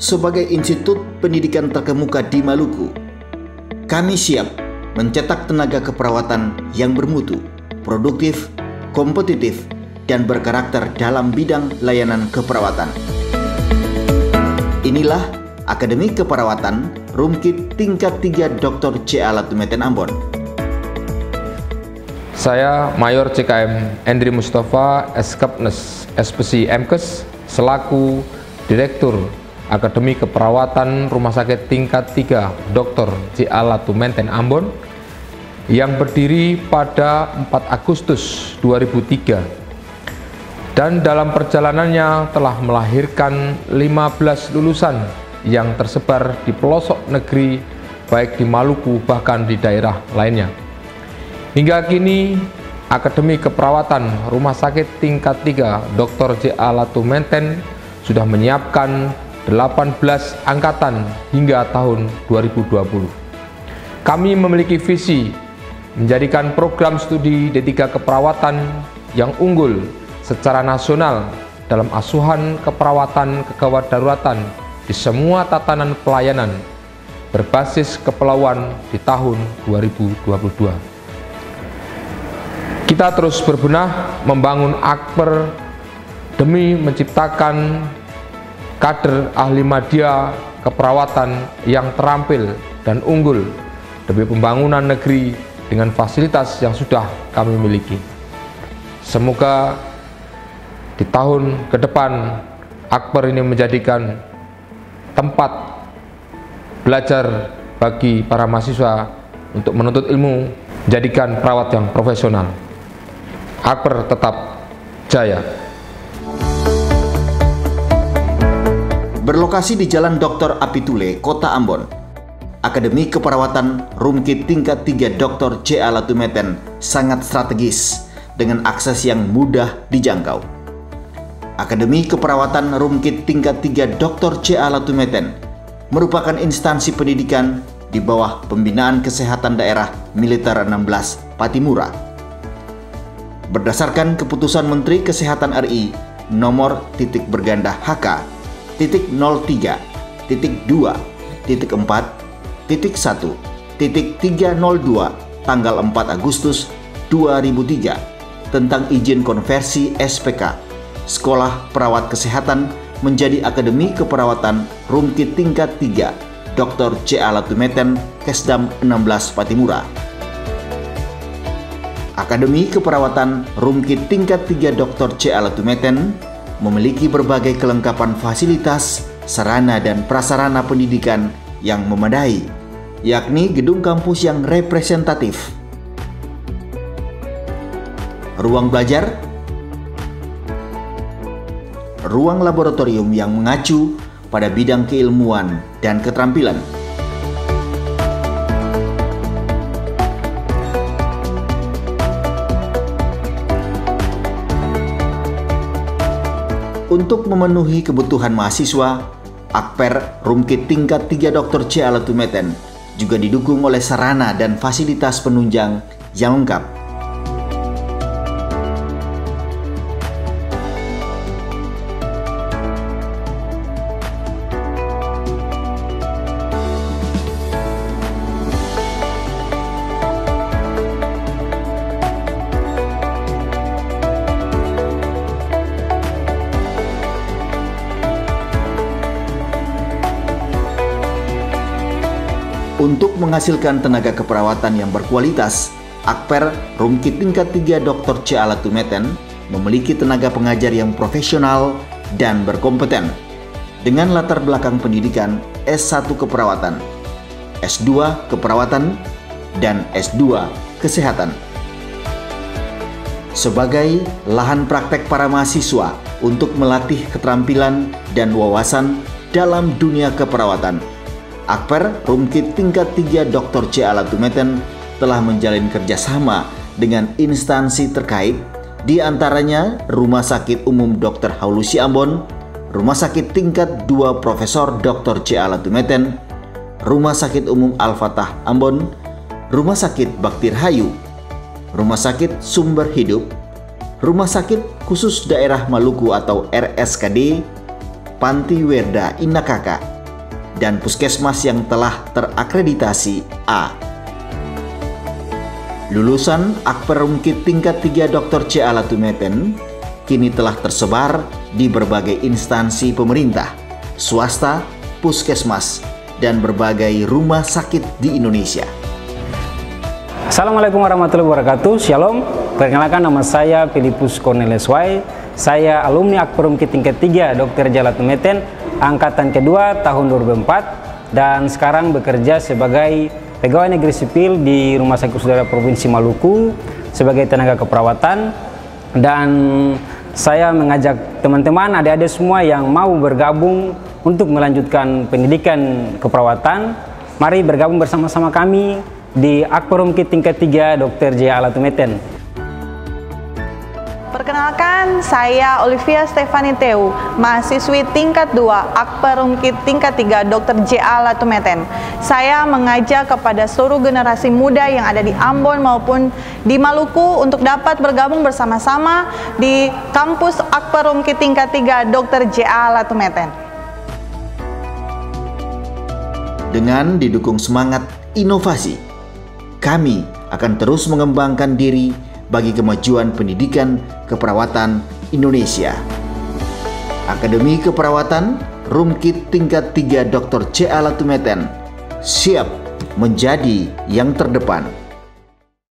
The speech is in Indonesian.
sebagai institut pendidikan terkemuka di Maluku, kami siap mencetak tenaga keperawatan yang bermutu, produktif, kompetitif, dan berkarakter dalam bidang layanan keperawatan. Inilah Akademi Keperawatan Rumkit Tingkat 3 Dr. C.A. Latumeten Ambon. Saya Mayor CKM Endri Mustafa, Eskapnes, SPC MKes, selaku Direktur Akademi Keperawatan Rumah Sakit Tingkat 3 Dr. C.A. Latumeten Ambon yang berdiri pada 4 Agustus 2003 dan dalam perjalanannya telah melahirkan 15 lulusan yang tersebar di pelosok negeri baik di Maluku bahkan di daerah lainnya. Hingga kini Akademi Keperawatan Rumah Sakit Tingkat 3 Dr. C.A. Latumeten sudah menyiapkan 18 angkatan hingga tahun 2020. Kami memiliki visi menjadikan program studi D3 Keperawatan yang unggul secara nasional dalam asuhan keperawatan kegawat daruratan di semua tatanan pelayanan berbasis kepelauan di tahun 2022. Kita terus berbenah membangun Akper demi menciptakan kader ahli media keperawatan yang terampil dan unggul demi pembangunan negeri dengan fasilitas yang sudah kami miliki. Semoga di tahun ke depan Akper ini menjadikan tempat belajar bagi para mahasiswa untuk menuntut ilmu, menjadikan perawat yang profesional. Akper tetap jaya. Berlokasi di Jalan Dr. Apitule, Kota Ambon, Akademi Keperawatan Rumkit Tingkat 3 Dr. C.A. Latumeten sangat strategis dengan akses yang mudah dijangkau. Akademi Keperawatan Rumkit Tingkat 3 Dr. C.A. Latumeten merupakan instansi pendidikan di bawah Pembinaan Kesehatan Daerah Militer 16 Patimura. Berdasarkan Keputusan Menteri Kesehatan RI nomor /HK .0.2.4.1.302 tanggal 4 Agustus 2003 tentang izin konversi SPK Sekolah Perawat Kesehatan menjadi Akademi Keperawatan Rumkit Tingkat 3 Dr. C.A. Latumeten Kesdam 16 Patimura. Akademi Keperawatan Rumkit Tingkat 3 Dr. C.A. Latumeten memiliki berbagai kelengkapan fasilitas, sarana dan prasarana pendidikan yang memadai, yakni gedung kampus yang representatif, ruang belajar, ruang laboratorium yang mengacu pada bidang keilmuan dan keterampilan, untuk memenuhi kebutuhan mahasiswa. Akper Rumkit Tingkat 3 Dr. C.A. Latumeten juga didukung oleh sarana dan fasilitas penunjang yang lengkap. Untuk menghasilkan tenaga keperawatan yang berkualitas, Akper Rumkit Tingkat 3 Dr. C.A. Latumeten memiliki tenaga pengajar yang profesional dan berkompeten dengan latar belakang pendidikan S1 Keperawatan, S2 Keperawatan, dan S2 Kesehatan. Sebagai lahan praktek para mahasiswa untuk melatih keterampilan dan wawasan dalam dunia keperawatan, Akper Rumkit Tingkat 3 Dr. C.A. Latumeten telah menjalin kerjasama dengan instansi terkait, di antaranya Rumah Sakit Umum Dr. Haulusi Ambon, Rumah Sakit Tingkat 2 Profesor Dr. C.A. Latumeten, Rumah Sakit Umum Al-Fatah Ambon, Rumah Sakit Baktir Hayu, Rumah Sakit Sumber Hidup, Rumah Sakit Khusus Daerah Maluku atau RSKD, Panti Werda Inakaka, dan puskesmas yang telah terakreditasi A. Lulusan Akper Rumkit tingkat 3 Dr. C. Alatumeten kini telah tersebar di berbagai instansi pemerintah, swasta, puskesmas, dan berbagai rumah sakit di Indonesia. Assalamualaikum warahmatullahi wabarakatuh. Shalom. Perkenalkan, nama saya Filipus Cornelius Wai. Saya alumni Akper Rumkit tingkat 3 Dr. C. Alatumeten angkatan kedua tahun 2004 dan sekarang bekerja sebagai pegawai negeri sipil di Rumah Sakit Saudara Provinsi Maluku sebagai tenaga keperawatan. Dan saya mengajak teman-teman, adik-adik semua yang mau bergabung untuk melanjutkan pendidikan keperawatan, mari bergabung bersama-sama kami di Akper Rumkit tingkat 3 Dr. C. Alatumeten. Perkenalkan, saya Olivia Stefani Teu, mahasiswi tingkat 2 Akper Rumkit tingkat 3 Dr. C. Alatumeten. Saya mengajak kepada seluruh generasi muda yang ada di Ambon maupun di Maluku untuk dapat bergabung bersama-sama di kampus Akper Rumkit tingkat 3 Dr. C. Alatumeten. Dengan didukung semangat inovasi, kami akan terus mengembangkan diri bagi kemajuan pendidikan keperawatan Indonesia. Akademi Keperawatan Rumkit tingkat 3 Dr. C. Alatumeten siap menjadi yang terdepan.